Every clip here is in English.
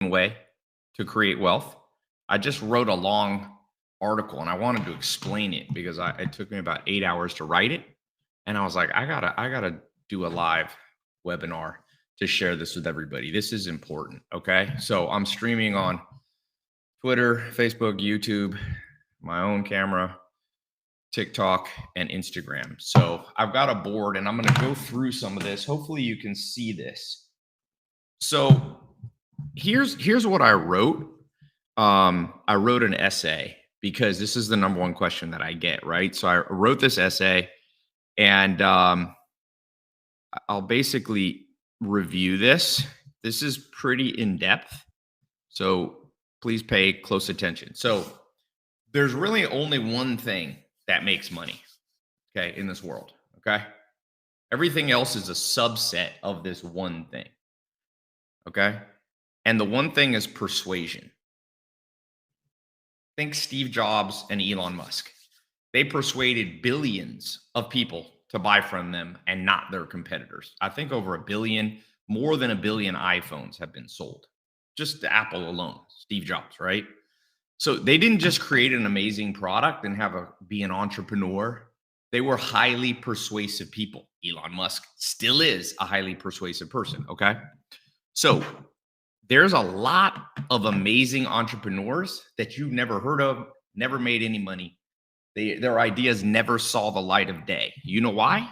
way to create wealth. I just wrote a long article and I wanted to explain it because it took me about 8 hours to write it. And I was like, I gotta do a live webinar to share this with everybody. This is important. Okay. So I'm streaming on Twitter, Facebook, YouTube, my own camera, TikTok, and Instagram. So I've got a board and I'm going to go through some of this. Hopefully you can see this. So here's what I wrote. I wrote an essay because this is the number one question that I get, right? So I wrote this essay and I'll basically review this. This is pretty in depth. So please pay close attention. So there's really only one thing that makes money, okay, in this world, okay? Everything else is a subset of this one thing, okay? And the one thing is persuasion. Think Steve Jobs and Elon Musk. They persuaded billions of people to buy from them and not their competitors. I think over a billion, more than a billion iPhones have been sold. Just Apple alone, Steve Jobs, right? So they didn't just create an amazing product and be an entrepreneur. They were highly persuasive people. Elon Musk still is a highly persuasive person, okay? So there's a lot of amazing entrepreneurs that you've never heard of, never made any money. Their ideas never saw the light of day. You know why?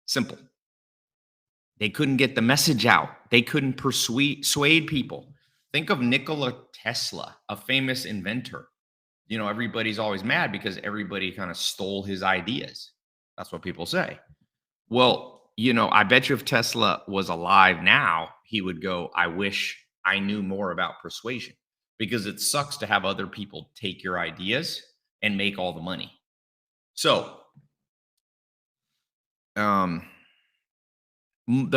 Simple. They couldn't get the message out. They couldn't persuade people. Think of Nikola Tesla, a famous inventor. You know, everybody's always mad because everybody kind of stole his ideas. That's what people say. Well, you know, I bet you if Tesla was alive now, he would go, I wish I knew more about persuasion, because it sucks to have other people take your ideas and make all the money. So, the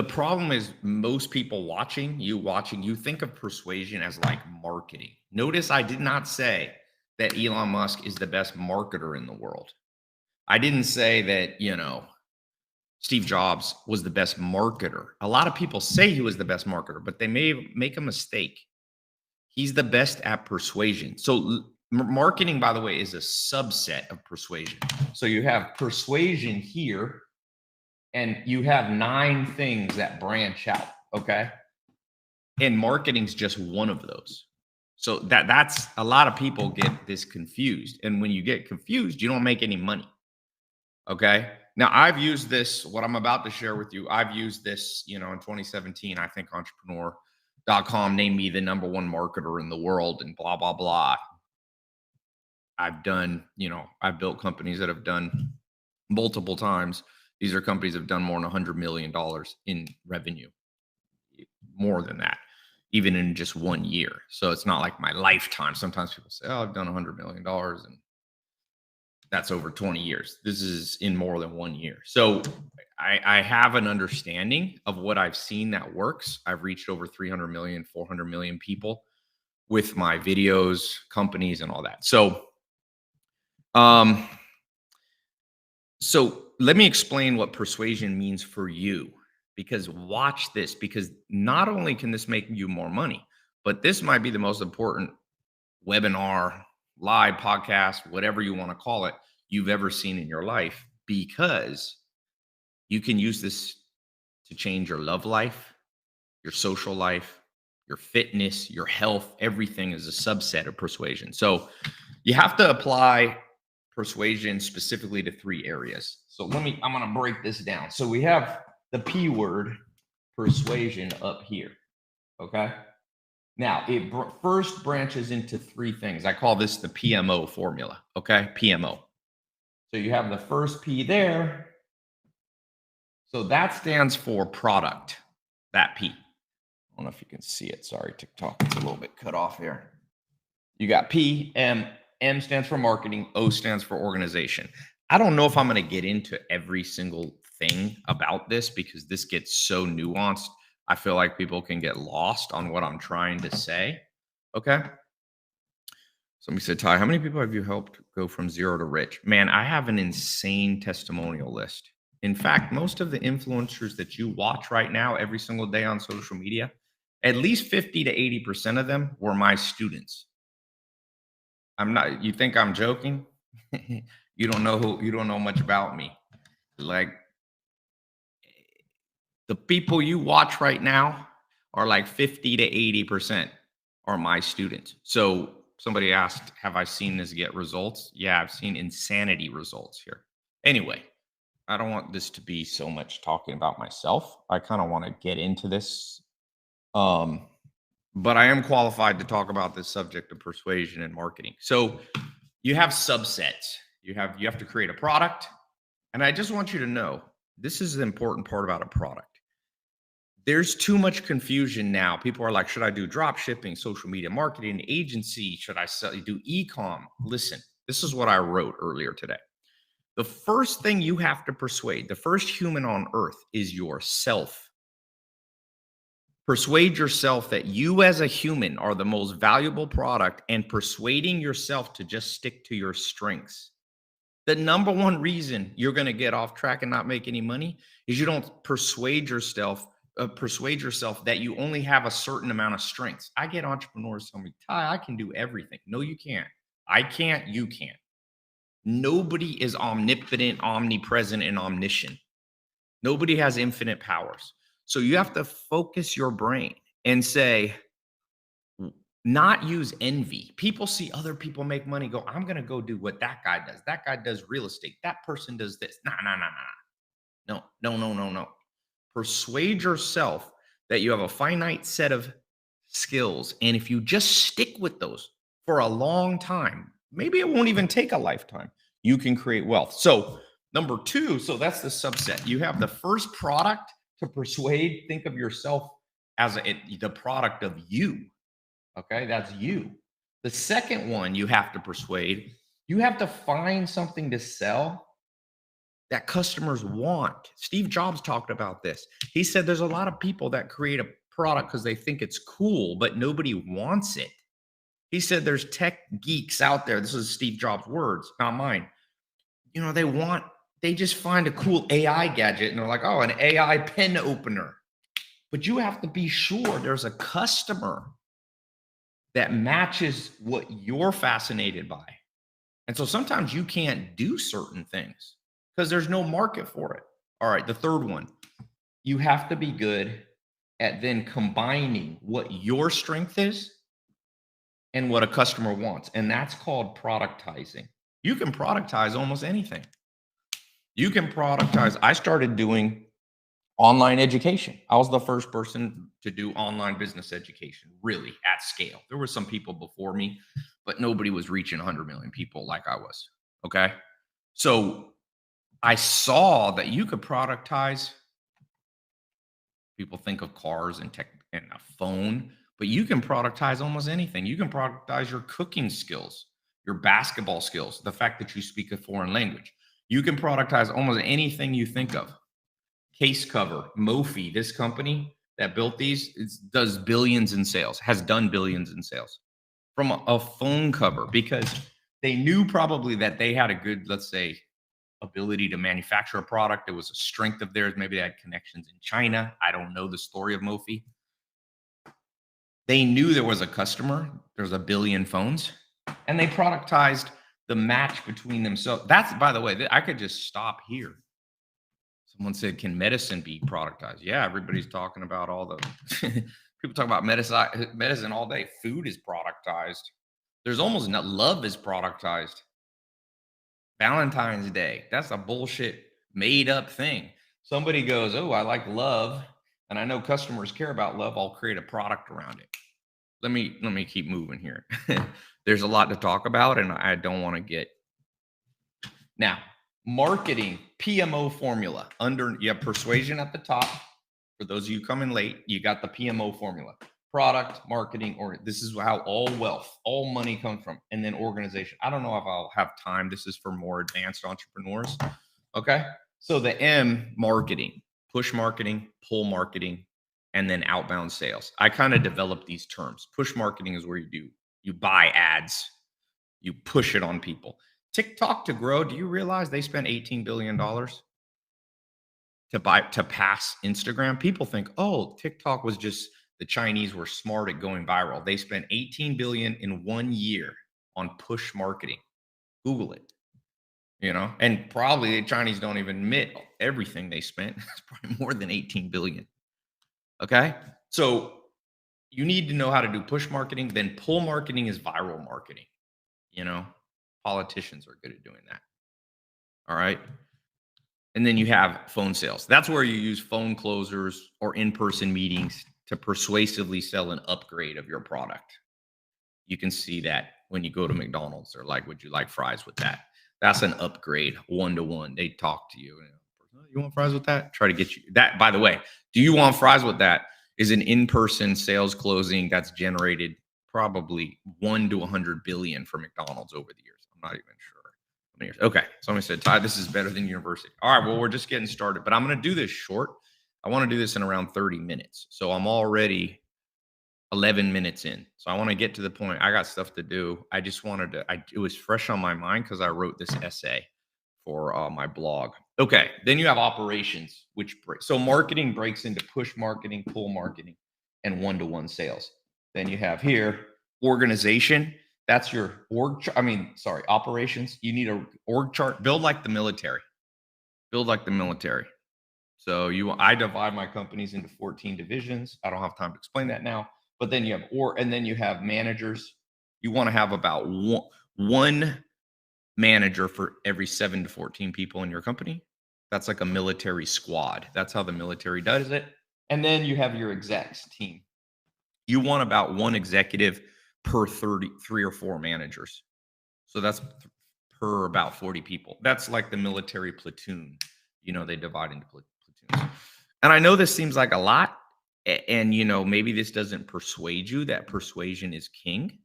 problem is most people watching, you think of persuasion as like marketing. Notice I did not say that Elon Musk is the best marketer in the world. I didn't say that, you know, Steve Jobs was the best marketer. A lot of people say he was the best marketer, but they may make a mistake. He's the best at persuasion. So marketing, by the way, is a subset of persuasion. So you have persuasion here, and you have 9 things that branch out, okay? And marketing's just one of those. So that's a lot of people get this confused. And when you get confused, you don't make any money, okay? Now, I've used this, what I'm about to share with you, I've used this, you know, in 2017, I think entrepreneur.com named me the number 1 marketer in the world and blah, blah, blah. I've done, you know, I've built companies that have done multiple times. These are companies that have done more than $100 million in revenue, more than that, even in just 1 year. So it's not like my lifetime. Sometimes people say, oh, I've done $100 million and that's over 20 years. This is in more than 1 year. So I have an understanding of what I've seen that works. I've reached over 300 million, 400 million people with my videos, companies, and all that. So, so let me explain what persuasion means for you, because watch this, because not only can this make you more money, but this might be the most important webinar, live podcast, whatever you want to call it, you've ever seen in your life, because you can use this to change your love life, your social life, your fitness, your health. Everything is a subset of persuasion. So you have to apply persuasion specifically to 3 areas. So I'm going to break this down. So we have the P word, persuasion, up here. Okay. Now, it first branches into 3 things. I call this the PMO formula, okay? PMO. So you have the first P there. So that stands for product, that P. I don't know if you can see it. Sorry, TikTok, it's a little bit cut off here. You got P, M. M stands for marketing. O stands for organization. I don't know if I'm going to get into every single thing about this because this gets so nuanced. I feel like people can get lost on what I'm trying to say. Okay. Somebody said, Ty, how many people have you helped go from 0 to rich? Man, I have an insane testimonial list. In fact, most of the influencers that you watch right now every single day on social media, At least 50 to 80% of them were my students. I'm not, you think I'm joking? You don't know much about me. Like the people you watch right now are like 50 to 80% are my students. So somebody asked, have I seen this get results? Yeah, I've seen insanity results here. Anyway, I don't want this to be so much talking about myself. I kind of want to get into this. Um, but I am qualified to talk about this subject of persuasion and marketing. So you have subsets. You have to create a product. And I just want you to know this is the important part about a product. There's too much confusion now. People are like, should I do drop shipping, social media marketing, agency? Should I do e-com? Listen, this is what I wrote earlier today. The first thing you have to persuade, the first human on earth is yourself. Persuade yourself that you as a human are the most valuable product and persuading yourself to just stick to your strengths. The number one reason you're going to get off track and not make any money is you don't persuade yourself that you only have a certain amount of strengths. I get entrepreneurs tell me, Ty, I can do everything. No, you can't. I can't. You can't. Nobody is omnipotent, omnipresent, and omniscient. Nobody has infinite powers. So you have to focus your brain and say, not use envy. People see other people make money, go, I'm going to go do what that guy does. That guy does real estate. That person does this. No. Persuade yourself that you have a finite set of skills. And if you just stick with those for a long time, maybe it won't even take a lifetime, you can create wealth. So number two, so that's the subset. You have the first product to persuade. Think of yourself as the product of you. Okay, that's you. The second one you have to persuade, you have to find something to sell that customers want. Steve Jobs talked about this. He said there's a lot of people that create a product because they think it's cool, but nobody wants it. He said there's tech geeks out there. This is Steve Jobs' words, not mine. You know, they just find a cool AI gadget and they're like, oh, an AI pen opener. But you have to be sure there's a customer that matches what you're fascinated by. And so sometimes you can't do certain things because there's no market for it. All right, the third one, you have to be good at then combining what your strength is and what a customer wants. And that's called productizing. You can productize almost anything. You can productize. I started doing online education. I was the first person to do online business education, really at scale. There were some people before me, but nobody was reaching 100 million people like I was. Okay. So I saw that you could productize. People think of cars and tech and a phone, but you can productize almost anything. You can productize your cooking skills, your basketball skills, the fact that you speak a foreign language. You can productize almost anything you think of. Case cover, Mophie, this company that built these, does billions in sales, has done billions in sales from a phone cover because they knew probably that they had a good, let's say, ability to manufacture a product. It was a strength of theirs. Maybe they had connections in China. I don't know the story of Mophie. They knew there was a customer. There's a billion phones, and they productized the match between them. So that's, by the way, I could just stop here. Someone said, can medicine be productized? Yeah, everybody's talking about all the people talk about medicine all day. Food is productized. There's almost not, love is productized. Valentine's Day, that's a bullshit made up thing. Somebody goes, oh, I like love, and I know customers care about love. I'll create a product around it. Let me keep moving here. There's a lot to talk about, and I don't want to get now. Marketing PMO formula. You have persuasion at the top. For those of you coming late, you got the PMO formula. Product, marketing, or this is how all wealth, all money comes from. And then organization. I don't know if I'll have time. This is for more advanced entrepreneurs. Okay. So the M, marketing, push marketing, pull marketing, and then outbound sales. I kind of developed these terms. Push marketing is where you buy ads, you push it on people. TikTok to grow, do you realize they spent $18 billion to pass Instagram? People think, oh, TikTok was just The Chinese were smart at going viral. They spent 18 billion in 1 year on push marketing. Google it. And probably the Chinese don't even admit everything they spent. It's probably more than 18 billion. Okay. So you need to know how to do push marketing. Then pull marketing is viral marketing. Politicians are good at doing that. All right. And then you have phone sales. That's where you use phone closers or in-person meetings to persuasively sell an upgrade of your product. You can see that when you go to McDonald's. They're like, would you like fries with that? That's an upgrade, one-to-one. They talk to you. You want fries with that? Try to get you that. By the way, do you want fries with that? Is an in-person sales closing that's generated probably 1 to 100 billion for McDonald's over the years. I'm not even sure. Okay. Somebody said, Ty, this is better than university. All right. Well, we're just getting started, but I'm going to do this short. I want to do this in around 30 minutes. So I'm already 11 minutes in. So I want to get to the point. I got stuff to do. I just wanted to, it was fresh on my mind because I wrote this essay for my blog. Okay. Then you have operations, so marketing breaks into push marketing, pull marketing, and one-to-one sales. Then you have here organization. That's your operations. You need a org chart. Build like the military. So I divide my companies into 14 divisions. I don't have time to explain that now. But then you have and then you have managers. You want to have about one manager for every 7 to 14 people in your company. That's like a military squad. That's how the military does it. And then you have your execs team. You want about one executive per 3 or 4 managers. So that's per about 40 people. That's like the military platoon. They divide into platoons. And I know this seems like a lot. And, maybe this doesn't persuade you that persuasion is king.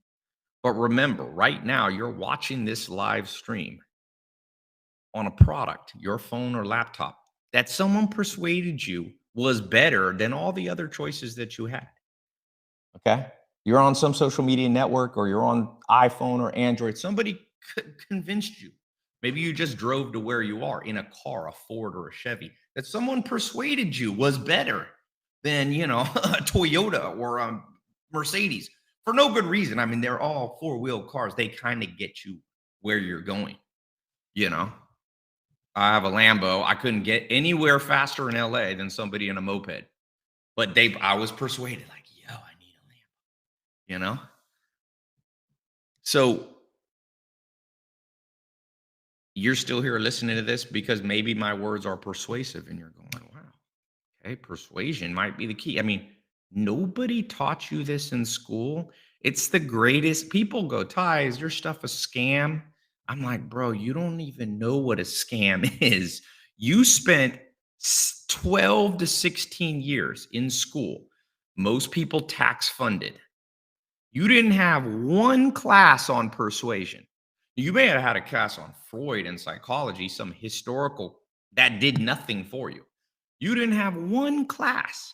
But remember, right now, you're watching this live stream on a product, your phone or laptop, that someone persuaded you was better than all the other choices that you had. Okay? You're on some social media network or you're on iPhone or Android. Somebody convinced you. Maybe you just drove to where you are in a car, a Ford or a Chevy, that someone persuaded you was better than, a Toyota or a Mercedes for no good reason. I mean, they're all 4-wheel cars. They kind of get you where you're going. I have a Lambo. I couldn't get anywhere faster in LA than somebody in a moped, but I was persuaded like, yo, I need a Lambo, So you're still here listening to this because maybe my words are persuasive and you're going, wow, okay, persuasion might be the key. I mean, nobody taught you this in school. It's the greatest. People go, Ty, is your stuff a scam? I'm like, bro, you don't even know what a scam is. You spent 12 to 16 years in school. Most people tax funded. You didn't have one class on persuasion. You may have had a class on Freud and psychology, some historical that did nothing for you. You didn't have one class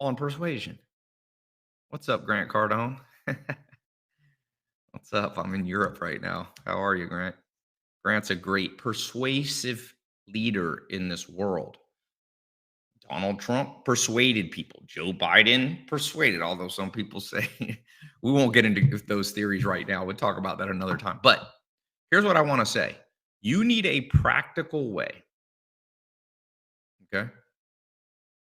on persuasion. What's up, Grant Cardone? What's up? I'm in Europe right now. How are you, Grant? Grant's a great persuasive leader in this world. Donald Trump persuaded people. Joe Biden persuaded, although some people say we won't get into those theories right now. We'll talk about that another time. But here's what I want to say. You need a practical way. Okay.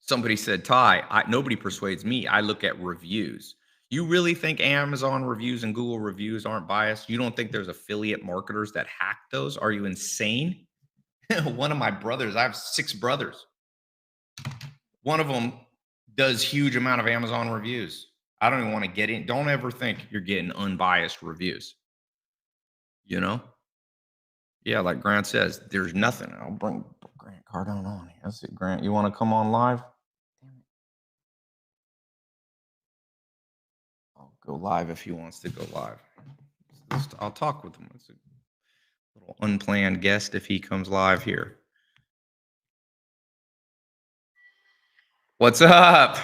Somebody said, Ty, nobody persuades me. I look at reviews. You really think Amazon reviews and Google reviews aren't biased? You don't think there's affiliate marketers that hack those? Are you insane? One of my brothers, I have 6 brothers. One of them does huge amount of Amazon reviews. I don't even want to get in. Don't ever think you're getting unbiased reviews. Yeah, like Grant says, there's nothing. I'll bring Grant Cardone on. That's it, Grant. You want to come on live? I'll go live if he wants to go live. I'll talk with him. It's a little unplanned guest if he comes live here. What's up?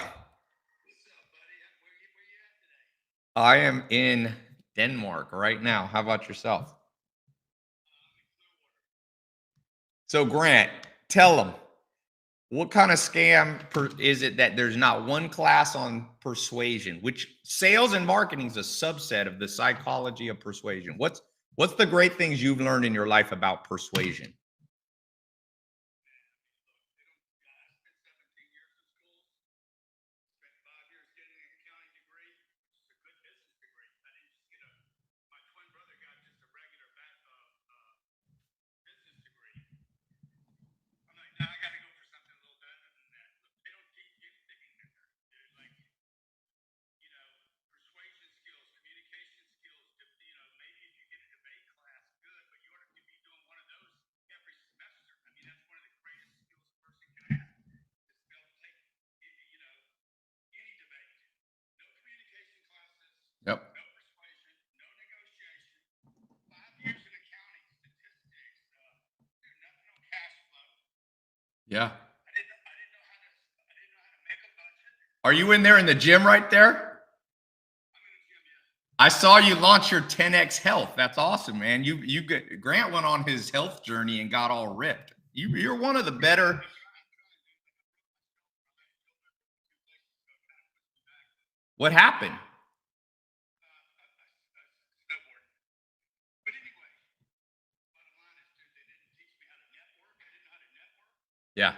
I am in Denmark right now. How about yourself? So Grant, tell them, What kind of scam is it that there's not one class on persuasion? Which sales and marketing is a subset of the psychology of persuasion. What's the great things you've learned in your life about persuasion? Yep. Yeah. Are you in there in the gym right there? I saw you launch your 10x health. That's awesome, man. You get Grant went on his health journey and got all ripped. You're one of the better. What happened? Yeah.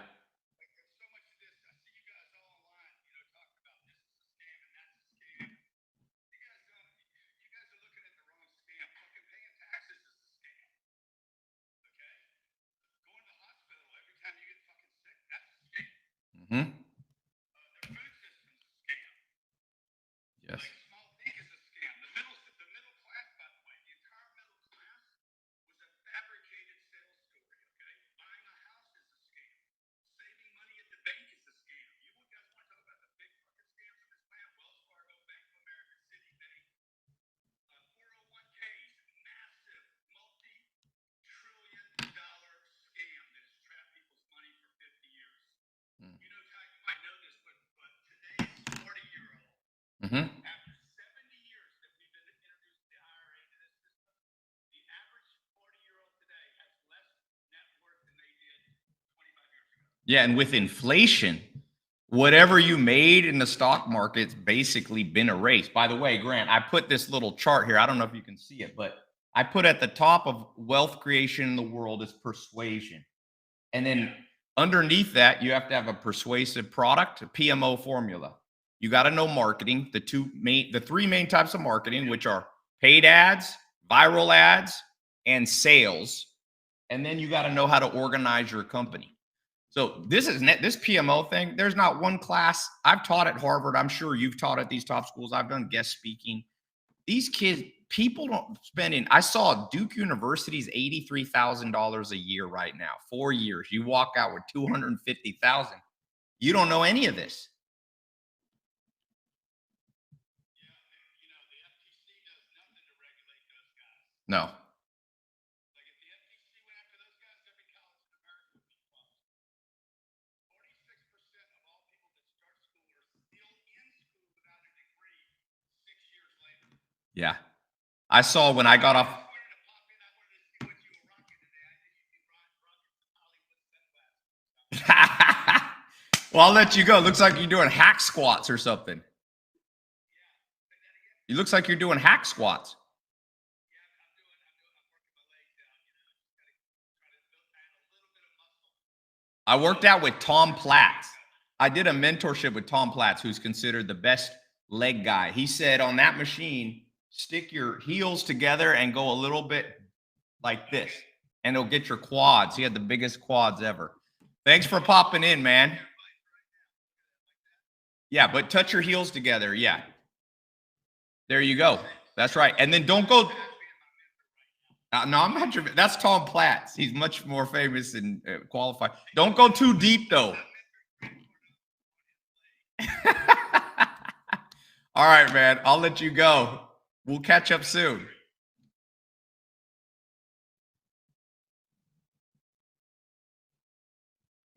Hmm. Yes. Mm-hmm. Yeah, and with inflation, whatever you made in the stock market's basically been erased. By the way, Grant, I put this little chart here. I don't know if you can see it, but I put at the top of wealth creation in the world is persuasion. And then underneath that, you have to have a persuasive product, a PMO formula. You got to know marketing, the three main types of marketing, which are paid ads, viral ads, and sales. And then you got to know how to organize your company. So this PMO thing. There's not one class I've taught at Harvard. I'm sure you've taught at these top schools. I've done guest speaking. These kids, people don't spending. I saw Duke University's $83,000 a year right now, 4 years. You walk out with 250,000. You don't know any of this. No. Yeah. I saw when I got off. Well, I'll let you go. Looks like you're doing hack squats or something. It looks like you're doing hack squats. I worked out with Tom Platz. I did a mentorship with Tom Platz, who's considered the best leg guy. He said on that machine, stick your heels together and go a little bit like this, and it'll get your quads. He had the biggest quads ever. Thanks for popping in, man. Yeah, but touch your heels together. Yeah, there you go. That's right. And then don't go. No, I'm not sure. That's Tom Platz. He's much more famous and qualified. Don't go too deep, though. All right, man. I'll let you go. We'll catch up soon.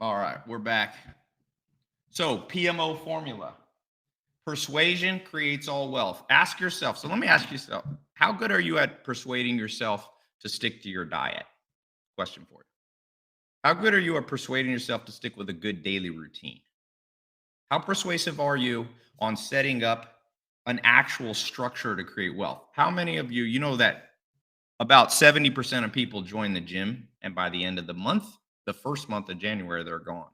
All right, we're back. So, PMO formula. Persuasion creates all wealth. Ask yourself. So, let me ask you something. How good are you at persuading yourself to stick to your diet? Question for you. How good are you at persuading yourself to stick with a good daily routine? How persuasive are you on setting up an actual structure to create wealth? How many of you, you know that about 70% of people join the gym and by the end of the month, the first month of January, they're gone.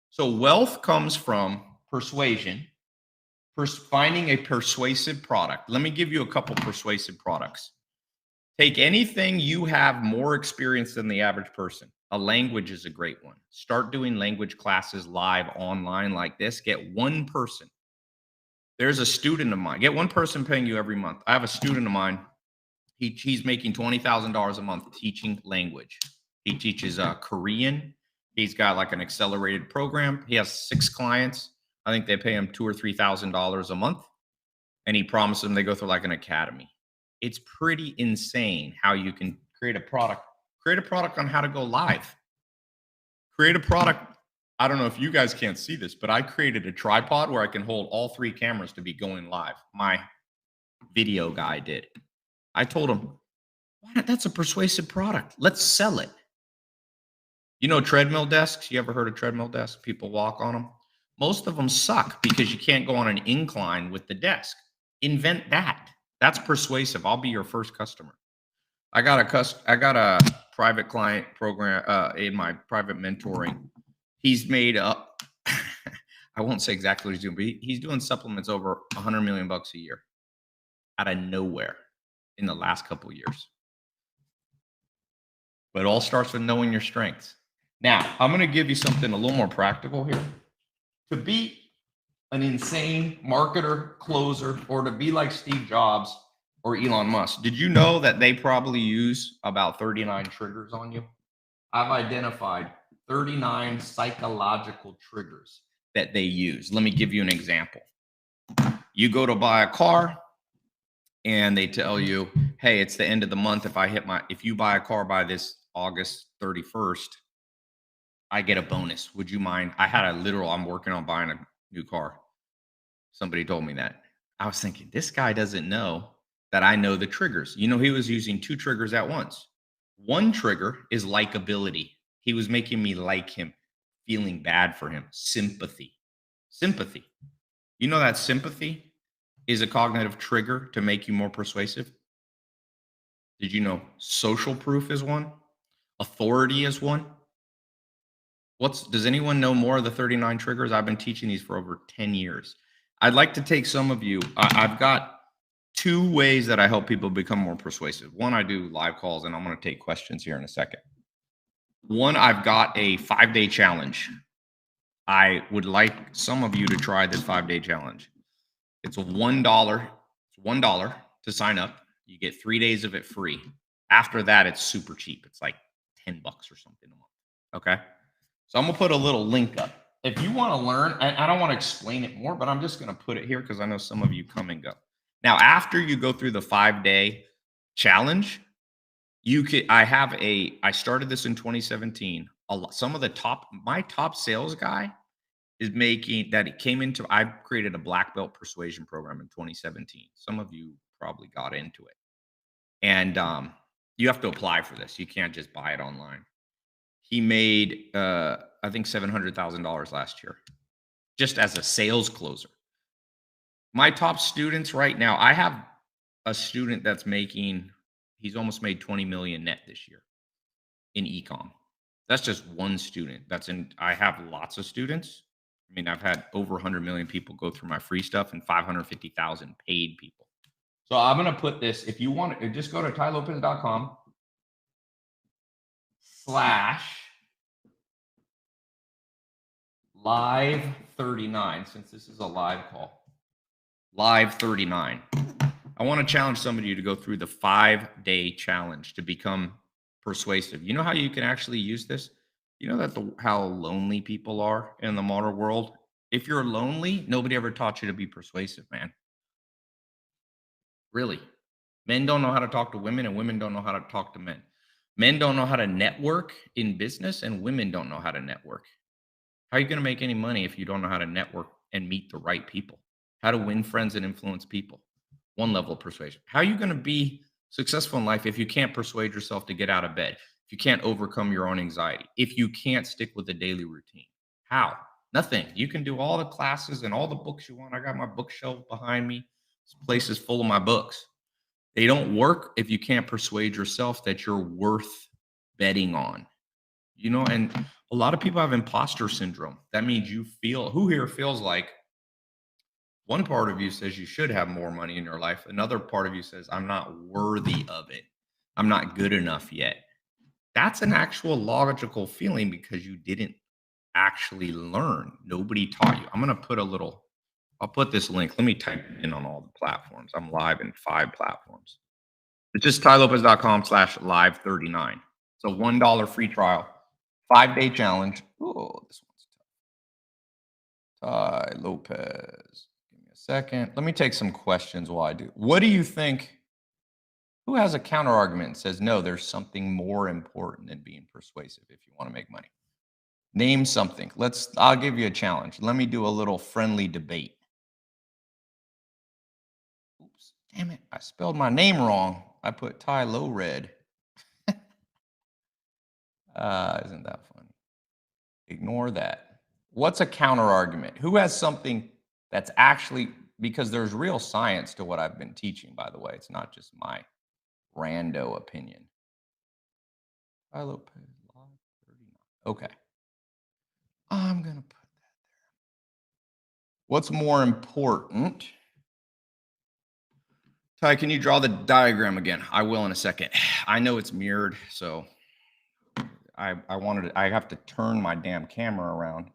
So wealth comes from persuasion, finding a persuasive product. Let me give you a couple persuasive products. Take anything you have more experience than the average person. A language is a great one. Start doing language classes live online like this. Get one person. There's a student of mine. Get one person paying you every month. I have a student of mine. He's making $20,000 a month teaching language. He teaches Korean. He's got like an accelerated program. He has 6 clients. I think they pay him $2,000 or $3,000 a month, and he promised them they go through like an academy. It's pretty insane how you can create a product. Create a product on how to go live. Create a product. I don't know if you guys can't see this, but I created a tripod where I can hold all 3 cameras to be going live. My video guy did. I told him, why not? That's a persuasive product. Let's sell it. You know, treadmill desks. You ever heard of treadmill desks? People walk on them. Most of them suck because you can't go on an incline with the desk. Invent that. That's persuasive. I'll be your first customer. I got a private client program in my private mentoring. He's made up. I won't say exactly what he's doing, but he's doing supplements over $100 million a year out of nowhere in the last couple of years. But it all starts with knowing your strengths. Now, I'm going to give you something a little more practical here. To be an insane marketer, closer, or to be like Steve Jobs or Elon Musk, did you know that they probably use about 39 triggers on you? I've identified 39 psychological triggers that they use. Let me give you an example. You go to buy a car and they tell you, hey, it's the end of the month. If you buy a car by this August 31st, I get a bonus. Would you mind? I'm working on buying a new car. Somebody told me that. I was thinking, this guy doesn't know that I know the triggers. You know, he was using 2 triggers at once. One trigger is likability. He was making me like him, feeling bad for him. Sympathy. Sympathy. You know that sympathy is a cognitive trigger to make you more persuasive? Did you know social proof is one? Authority is one? Does anyone know more of the 39 triggers? I've been teaching these for over 10 years. I'd like to take some of you. I've got 2 ways that I help people become more persuasive. One, I do live calls, and I'm going to take questions here in a second. One, I've got a 5-day challenge. I would like some of you to try this 5-day challenge. It's $1. It's $1 to sign up. You get 3 days of it free. After that, it's super cheap. It's like $10 or something a month. Okay. So I'm going to put a little link up. If you want to learn, I don't want to explain it more, but I'm just going to put it here because I know some of you come and go. Now, after you go through the 5-day challenge, I started this in 2017. My top sales guy is I've created a black belt persuasion program in 2017. Some of you probably got into it. And you have to apply for this. You can't just buy it online. He made, I think, $700,000 last year just as a sales closer. My top students right now, I have a student he's almost made 20 million net this year in ecom. That's just one student. I have lots of students. I mean, I've had over 100 million people go through my free stuff and 550,000 paid people. So I'm going to put this, if you want to, just go to tylopez.com/live39, since this is a live call. Live 39. I want to challenge somebody to go through the 5-day challenge to become persuasive. You know how you can actually use this? You know how lonely people are in the modern world? If you're lonely, nobody ever taught you to be persuasive, man. Really. Men don't know how to talk to women, and women don't know how to talk to men. Men don't know how to network in business, and women don't know how to network. How are you going to make any money if you don't know how to network and meet the right people? How to win friends and influence people? One level of persuasion. How are you going to be successful in life if you can't persuade yourself to get out of bed? if you can't overcome your own anxiety, if you can't stick with a daily routine? How? Nothing. You can do all the classes and all the books you want. I got my bookshelf behind me. This place is full of my books. They don't work if you can't persuade yourself that you're worth betting on. And a lot of people have imposter syndrome. That means who here feels like one part of you says you should have more money in your life. Another part of you says, I'm not worthy of it. I'm not good enough yet. That's an actual logical feeling because you didn't actually learn. Nobody taught you. I'll put this link. Let me type it in on all the platforms. I'm live in 5 platforms. It's just TaiLopez.com/live39. It's a $1 free trial, 5-day challenge. Oh, this one's tough. Tai Lopez. Give me a second. Let me take some questions while I do. What do you think? Who has a counter argument and says, no, there's something more important than being persuasive if you want to make money? Name something. I'll give you a challenge. Let me do a little friendly debate. Oops, damn it. I spelled my name wrong. I put Tai Low Red. Isn't that funny? Ignore that. What's a counter argument? Who has something that's actually, because there's real science to what I've been teaching, by the way. It's not just my rando opinion. Tai Lopez, Live 39. Okay. I'm going to put that there. What's more important? Tai, can you draw the diagram again? I will in a second. I know it's mirrored, so I have to turn my damn camera around.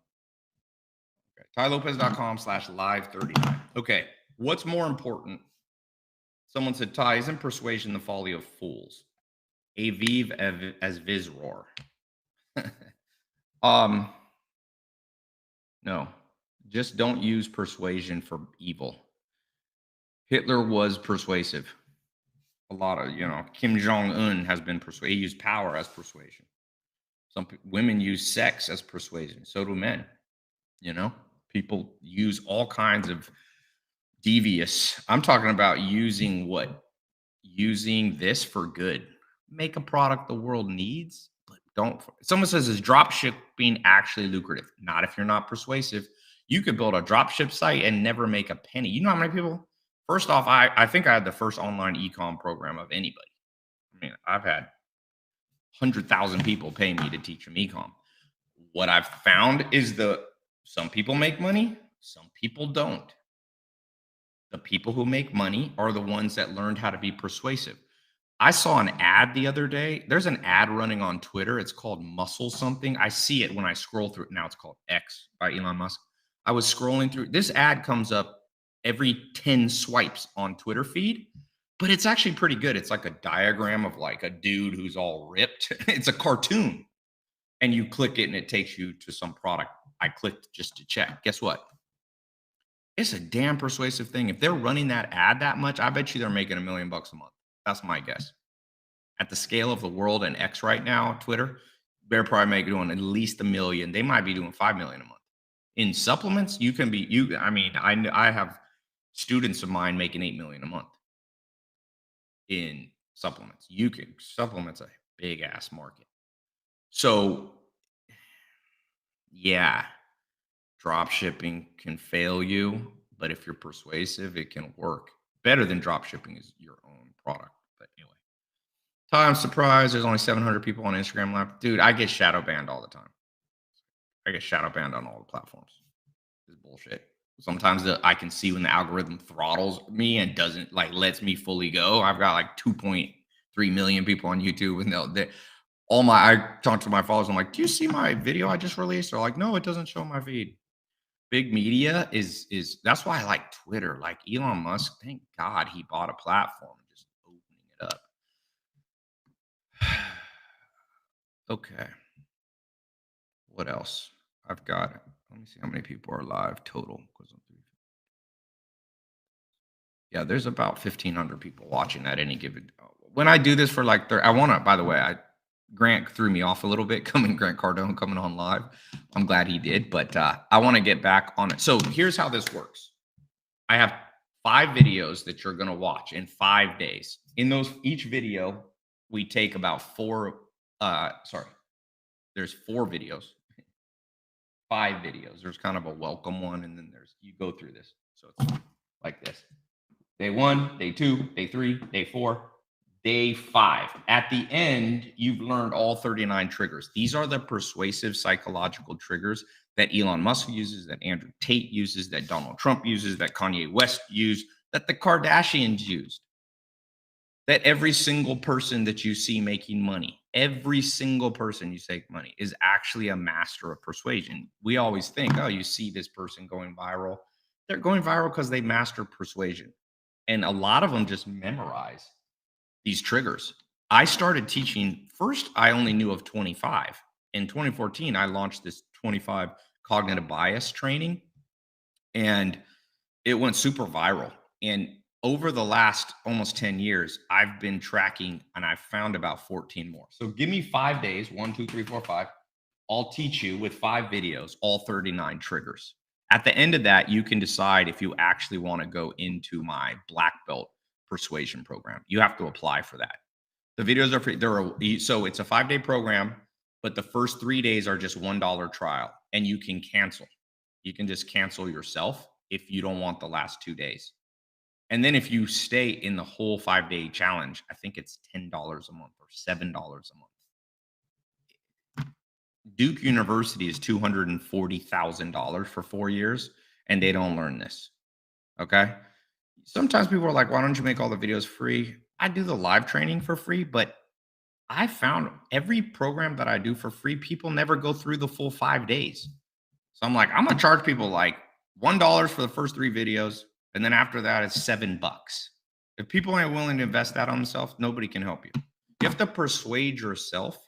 Okay. TaiLopez.com/live39. Okay. What's more important? Someone said, Tai, isn't persuasion the folly of fools? Aviv as Vizroar. No, just don't use persuasion for evil. Hitler was persuasive. A lot of, Kim Jong-un has been persuasive. He used power as persuasion. Some women use sex as persuasion. So do men. People use all kinds of devious. I'm talking about using this for good. Make a product the world needs, but don't. Someone says, is drop shipping actually lucrative? Not if you're not persuasive. You could build a drop ship site and never make a penny. You know how many people? First off, I think I had the first online e-com program of anybody. I mean, I've had 100,000 people pay me to teach them e-com. What I've found is some people make money, some people don't. The people who make money are the ones that learned how to be persuasive. I saw an ad the other day. There's an ad running on Twitter. It's called Muscle something. I see it when I scroll through it. Now it's called X by Elon Musk. I was scrolling through. This ad comes up every 10 swipes on Twitter feed, but it's actually pretty good. It's like a diagram of like a dude who's all ripped. It's a cartoon. And you click it and it takes you to some product. I clicked just to check. Guess what? It's a damn persuasive thing. If they're running that ad that much, I bet you they're making $1 million a month. That's my guess. At the scale of the world and X right now, Twitter, they're probably doing at least $1 million. They might be doing $5 million a month. In supplements, I have students of mine making $8 million a month in supplements. Supplements a big ass market. So yeah, drop shipping can fail you, but if you're persuasive, it can work. Better than drop shipping is your own product. But anyway, I'm surprised there's only 700 people on Instagram Live. Dude, I get shadow banned all the time. I get shadow banned on all the platforms. It's bullshit. Sometimes I can see when the algorithm throttles me and doesn't lets me fully go. I've got like 2.3 million people on YouTube, and I talk to my followers. I'm like, do you see my video I just released? They're like, no, it doesn't show my feed. Big media is that's why I like Twitter. Like Elon Musk, thank God he bought a platform and just opening it up. Okay. What else? I've got, let me see how many people are live total. Yeah, there's about 1,500 people watching at any given. When I do this for I want to, by the way, Grant threw me off a little bit, Grant Cardone coming on live. I'm glad he did, but I want to get back on it. So here's how this works. I have 5 videos that you're going to watch in 5 days. In each video, we take about 4 Sorry, there's 4 videos, 5 videos. There's kind of a welcome one, and then there's you go through this. So it's like this. Day 1, day 2, day 3, day 4, day 5. At the end, you've learned all 39 triggers. These are the persuasive psychological triggers that Elon Musk uses, that Andrew Tate uses, that Donald Trump uses, that Kanye West used, that the Kardashians used, that every single person that you see making money, every single person you see money is actually a master of persuasion. We always think, oh, you see this person going viral. They're going viral because they master persuasion. And a lot of them just memorize these triggers. I started teaching first, I only knew of 25. In 2014, I launched this 25 cognitive bias training, and it went super viral. And over the last almost 10 years, I've been tracking and I've found about 14 more. So give me 5 days, 1, 2, 3, 4, 5. I'll teach you with 5 videos, all 39 triggers. At the end of that, you can decide if you actually want to go into my black belt persuasion program. You have to apply for that. The videos are free. So it's a 5-day program, but the first 3 days are just $1 trial, and you can cancel. You can just cancel yourself if you don't want the last 2 days. And then if you stay in the whole 5-day challenge, I think it's $10 a month or $7 a month. Duke University is $240,000 for 4 years, and they don't learn this. Okay. Sometimes people are like, why don't you make all the videos free? I do the live training for free, but I found every program that I do for free, people never go through the full 5 days. So I'm like, I'm going to charge people like $1 for the first 3 videos. And then after that, it's $7. If people ain't willing to invest that on themselves, nobody can help you. You have to persuade yourself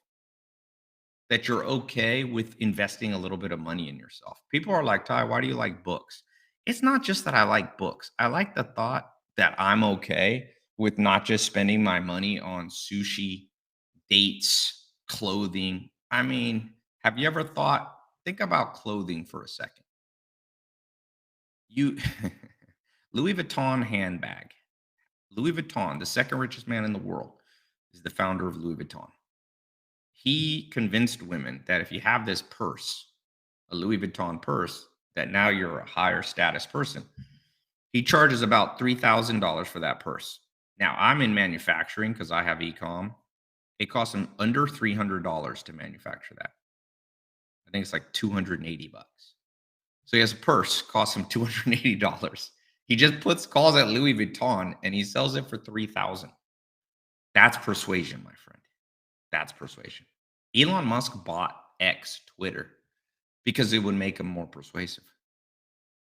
that you're okay with investing a little bit of money in yourself. People are like, Ty, why do you like books? It's not just that I like books. I like the thought that I'm okay with not just spending my money on sushi, dates, clothing. I mean, have you ever think about clothing for a second. You Louis Vuitton handbag. Louis Vuitton, the second richest man in the world, is the founder of Louis Vuitton. He convinced women that if you have this purse, a Louis Vuitton purse, that now you're a higher status person. He charges about $3,000 for that purse. Now I'm in manufacturing because I have e-com. It costs him under $300 to manufacture that. I think it's like $280. So he has a purse, costs him $280. He just calls it Louis Vuitton, and he sells it for $3,000. That's persuasion, my friend. That's persuasion. Elon Musk bought X, Twitter, because it would make him more persuasive.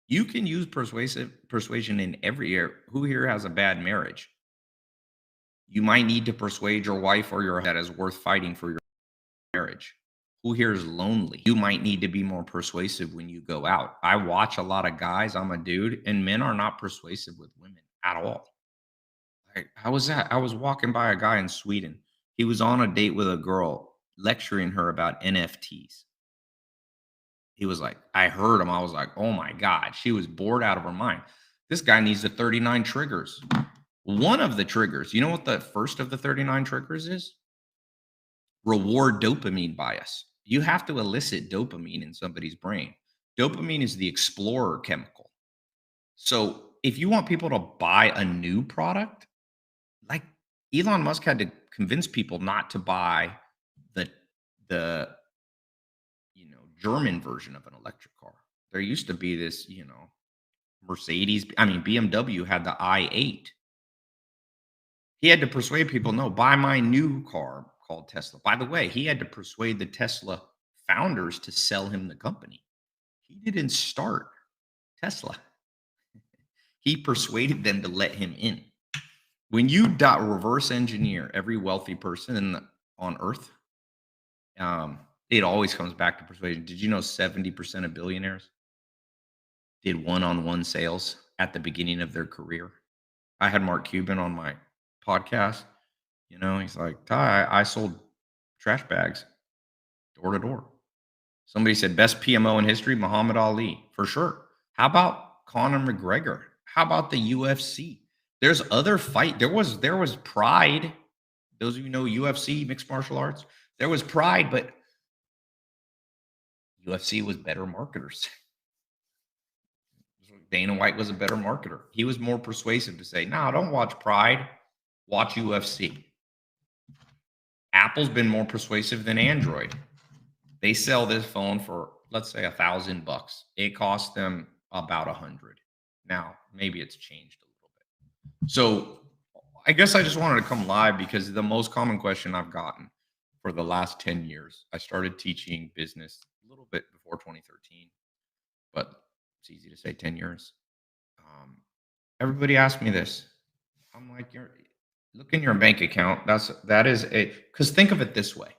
You can use persuasion in every area. Who here has a bad marriage? You might need to persuade your wife or your that is worth fighting for your marriage. Who here is lonely? You might need to be more persuasive when you go out. I watch a lot of guys. I'm a dude, and men are not persuasive with women at all. Like, how was that? I was walking by a guy in Sweden. He was on a date with a girl, lecturing her about NFTs. He was like, I heard him. I was like, oh my God. She was bored out of her mind. This guy needs the 39 triggers. One of the triggers, you know what the first of the 39 triggers is? Reward dopamine bias. You have to elicit dopamine in somebody's brain. Dopamine is the explorer chemical. So if you want people to buy a new product, like Elon Musk had to convince people not to buy the German version of an electric car. There used to be this, Mercedes, BMW had the i8. He had to persuade people, no, buy my new car called Tesla. By the way, he had to persuade the Tesla founders to sell him the company. He didn't start Tesla. He persuaded them to let him in. When you reverse engineer every wealthy person on earth, it always comes back to persuasion. Did you know 70% of billionaires did one-on-one sales at the beginning of their career? I had Mark Cuban on my podcast. He's like, Ty, I sold trash bags door to door. Somebody said best PMO in history, Muhammad Ali, for sure. How about Conor McGregor? How about the UFC? There's other fight. There was Pride. Those of you know UFC, mixed martial arts. There was pride, but UFC was better marketers. Dana White was a better marketer. He was more persuasive to say, no, don't watch Pride, watch UFC. Apple's been more persuasive than Android. They sell this phone for, let's say, $1,000. It costs them about 100. Now, maybe it's changed a little bit. So I guess I just wanted to come live because the most common question I've gotten for the last 10 years, I started teaching business a little bit before 2013, but it's easy to say 10 years. Everybody asks me this. I'm like, look in your bank account. Because think of it this way.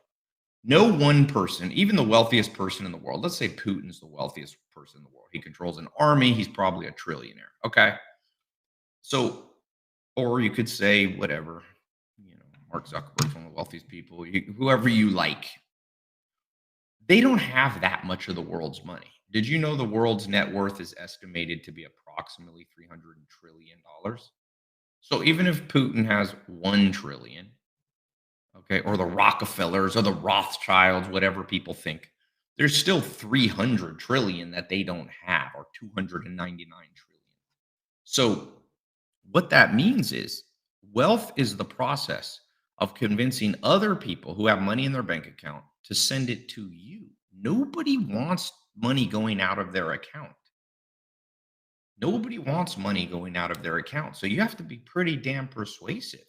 No one person, even the wealthiest person in the world, let's say Putin's the wealthiest person in the world. He controls an army. He's probably a trillionaire. Okay. So, or you could say whatever, Mark Zuckerberg's one of the wealthiest people, whoever you like. They don't have that much of the world's money. Did you know the world's net worth is estimated to be approximately $300 trillion? So even if Putin has 1 trillion, okay, or the Rockefellers or the Rothschilds, whatever people think, there's still 300 trillion that they don't have, or 299 trillion. So what that means is wealth is the process of convincing other people who have money in their bank account to send it to you. Nobody wants money going out of their account. Nobody wants money going out of their account. So you have to be pretty damn persuasive.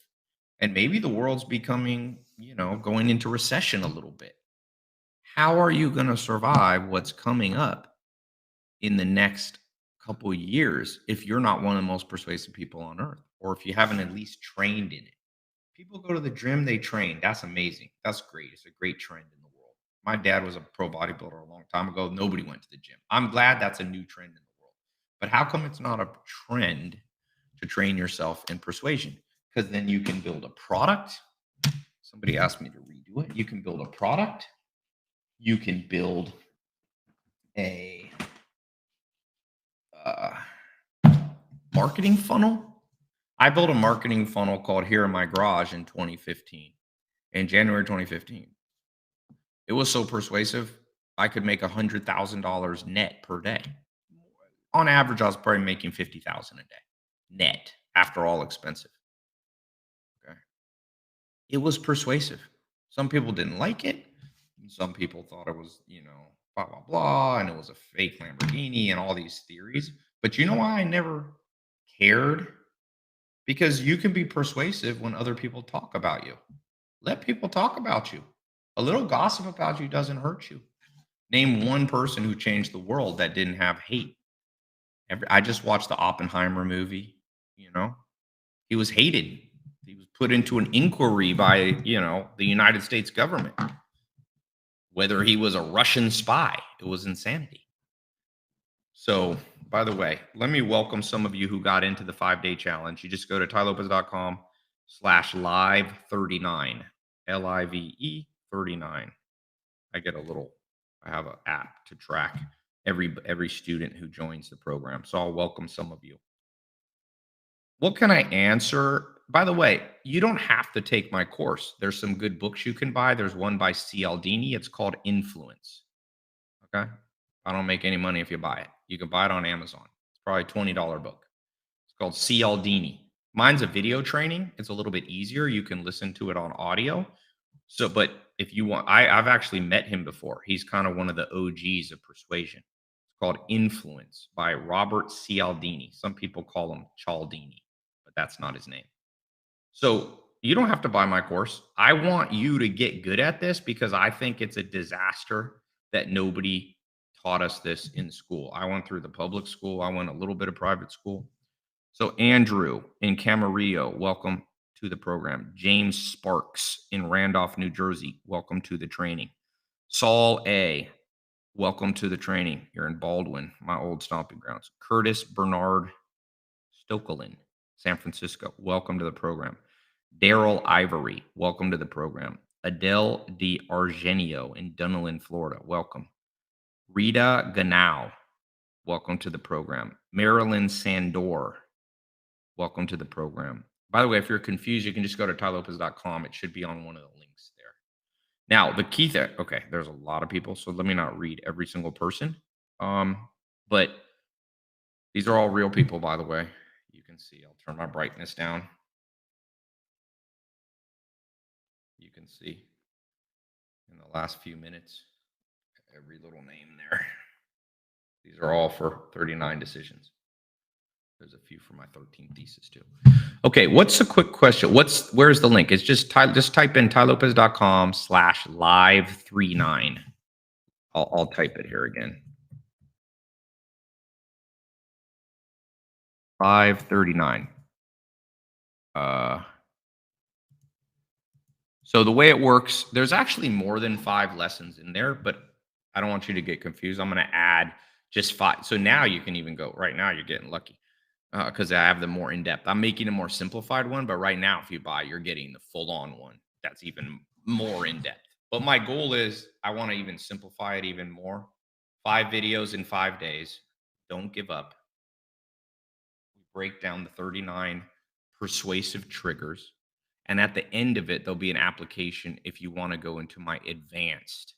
And maybe the world's becoming, going into recession a little bit. How are you going to survive what's coming up in the next couple of years if you're not one of the most persuasive people on earth, or if you haven't at least trained in it? People go to the gym, they train. That's amazing. That's great. It's a great trend in the world. My dad was a pro bodybuilder a long time ago. Nobody went to the gym. I'm glad that's a new trend in the world. But how come it's not a trend to train yourself in persuasion? Because then you can build a product. Somebody asked me to redo it. You can build a product. You can build a marketing funnel. I built a marketing funnel called Here in My Garage in 2015, in January 2015. It was so persuasive, I could make $100,000 net per day. On average, I was probably making $50,000 a day net after all expensive. Okay. It was persuasive. Some people didn't like it. Some people thought it was, blah, blah, blah, and it was a fake Lamborghini and all these theories. But you know why I never cared? Because you can be persuasive when other people talk about you. Let people talk about you. A little gossip about you doesn't hurt you. Name one person who changed the world that didn't have hate. I just watched the Oppenheimer movie. He was hated. He was put into an inquiry by, the United States government. Whether he was a Russian spy, it was insanity. So, by the way, let me welcome some of you who got into the 5-day challenge. You just go to tailopez.com/live39, LIVE 39. I have an app to track every student who joins the program. So I'll welcome some of you. What can I answer? By the way, you don't have to take my course. There's some good books you can buy. There's one by Cialdini. It's called Influence. Okay. I don't make any money if you buy it. You can buy it on Amazon. It's probably a $20 book. It's called Cialdini. Mine's a video training. It's a little bit easier. You can listen to it on audio. So, but if you want, I've actually met him before. He's kind of one of the OGs of persuasion. It's called Influence by Robert Cialdini. Some people call him Cialdini, but that's not his name. So you don't have to buy my course. I want you to get good at this because I think it's a disaster that nobody taught us this in school. I went through the public school. I went a little bit of private school. So Andrew in Camarillo, welcome to the program. James Sparks in Randolph, New Jersey, welcome to the training. Saul A., welcome to the training. You're in Baldwin, my old stomping grounds. Curtis Bernard Stokelin, San Francisco, welcome to the program. Daryl Ivory, welcome to the program. Adele D'Argenio in Dunedin, Florida, welcome. Rita Ganau, welcome to the program. Marilyn Sandor, welcome to the program. By the way, if you're confused, you can just go to tailopez.com. It should be on one of the links there. Now, the key thing, okay, there's a lot of people, so let me not read every single person. But these are all real people, by the way. You can see, I'll turn my brightness down. You can see in the last few minutes, every little name there. These are all for 39 decisions. There's a few for my 13th thesis too. Okay, what's a quick question? Where's the link? It's just type in tailopez.com/live39. I'll type it here again. 539. So the way it works, there's actually more than 5 lessons in there, but I don't want you to get confused. I'm going to add just 5. So now you can even go right now. You're getting lucky because I have the more in depth. I'm making a more simplified one, but right now, if you buy, you're getting the full on one. That's even more in depth. But my goal is I want to even simplify it even more. 5 videos in 5 days. Don't give up. We break down the 39 persuasive triggers. And at the end of it, there'll be an application if you want to go into my advanced.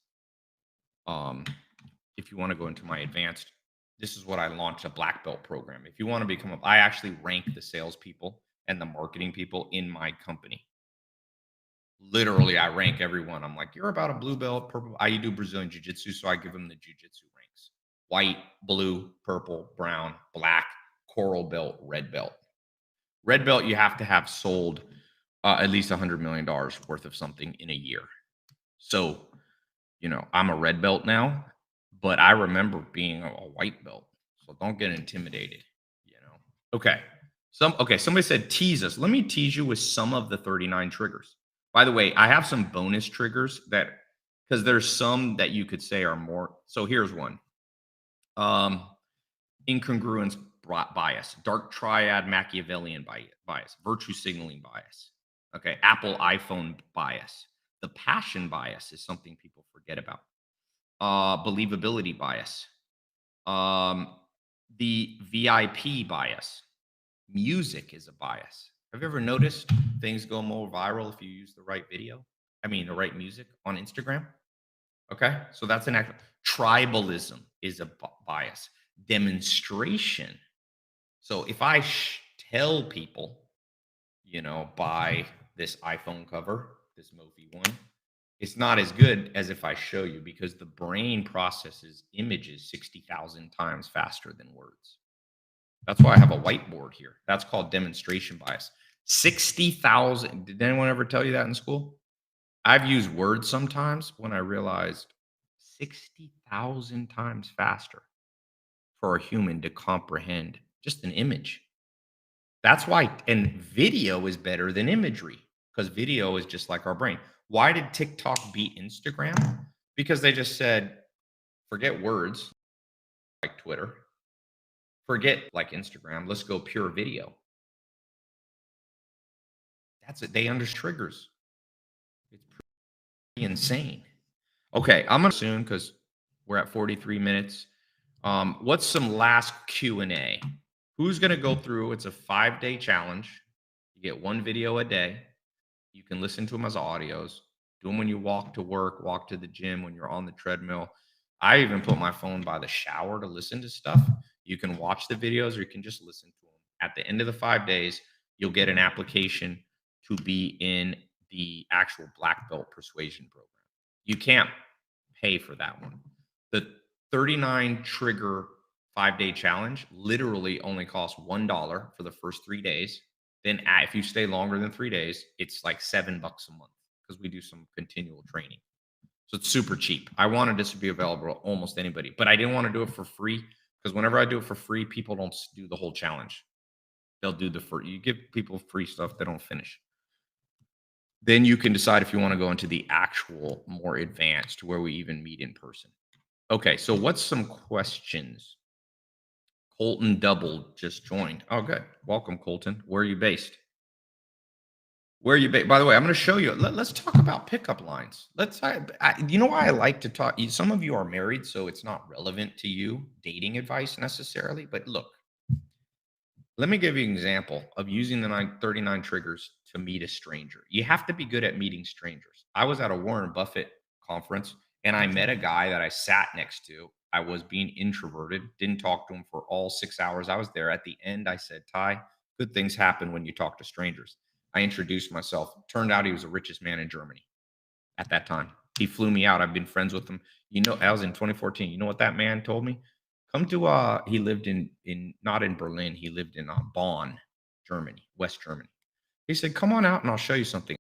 If you want to go into my advanced, this is what I launched, a black belt program. If you want to become I actually rank the salespeople and the marketing people in my company. Literally, I rank everyone. I'm like, you're about a blue belt, purple. I do Brazilian jiu-jitsu, so I give them the jiu-jitsu ranks: white, blue, purple, brown, black, coral belt, red belt. Red belt, you have to have sold at least $100 million worth of something in a year. So, I'm a red belt now, but I remember being a white belt. So don't get intimidated. Okay. Somebody said tease us. Let me tease you with some of the 39 triggers. By the way, I have some bonus triggers because there's some that you could say are more. So here's one. Incongruence bias, dark triad Machiavellian bias, virtue signaling bias. Okay, Apple iPhone bias. The passion bias is something people forget about. Believability bias. The VIP bias. Music is a bias. Have you ever noticed things go more viral if you use the right video? The right music on Instagram? Okay, so that's an actual tribalism is a bias. Demonstration. So if I tell people, buy this iPhone cover, this Mophie one, it's not as good as if I show you because the brain processes images 60,000 times faster than words. That's why I have a whiteboard here. That's called demonstration bias. 60,000. Did anyone ever tell you that in school? I've used words sometimes when I realized 60,000 times faster for a human to comprehend just an image. That's why, and video is better than imagery because video is just like our brain. Why did TikTok beat Instagram? Because they just said, forget words like Twitter, forget like Instagram, let's go pure video. That's it. They understand triggers. It's pretty insane. Okay, I'm gonna soon because we're at 43 minutes. What's some last Q&A? Who's gonna go through? It's a 5-day challenge. You get 1 video a day. You can listen to them as audios. Do them when you walk to work, walk to the gym, when you're on the treadmill. I even put my phone by the shower to listen to stuff. You can watch the videos or you can just listen to them. At the end of the 5 days, you'll get an application to be in the actual black belt persuasion program. You can't pay for that one. The 39 trigger 5-day challenge literally only costs $1 for the first 3 days. Then if you stay longer than 3 days, it's like $7 a month because we do some continual training. So it's super cheap. I wanted this to be available to almost anybody, but I didn't want to do it for free because whenever I do it for free, people don't do the whole challenge. They'll do you give people free stuff, they don't finish. Then you can decide if you want to go into the actual more advanced where we even meet in person. Okay, so what's some questions? Colton Double just joined. Oh, good. Welcome, Colton. Where are you based? Where are you based? By the way, I'm going to show you. Let's talk about pickup lines. You know why I like to talk? Some of you are married, so it's not relevant to you, dating advice necessarily. But look, let me give you an example of using the 39 triggers to meet a stranger. You have to be good at meeting strangers. I was at a Warren Buffett conference, and I met a guy that I sat next to. I was being introverted, didn't talk to him for all 6 hours I was there. At the end, I said, Ty, good things happen when you talk to strangers. I introduced myself. Turned out he was the richest man in Germany at that time. He flew me out. I've been friends with him. You know, I was in 2014. You know what that man told me? Come to he lived in not in Berlin. He lived in Bonn, Germany, West Germany. He said, "Come on out and I'll show you something."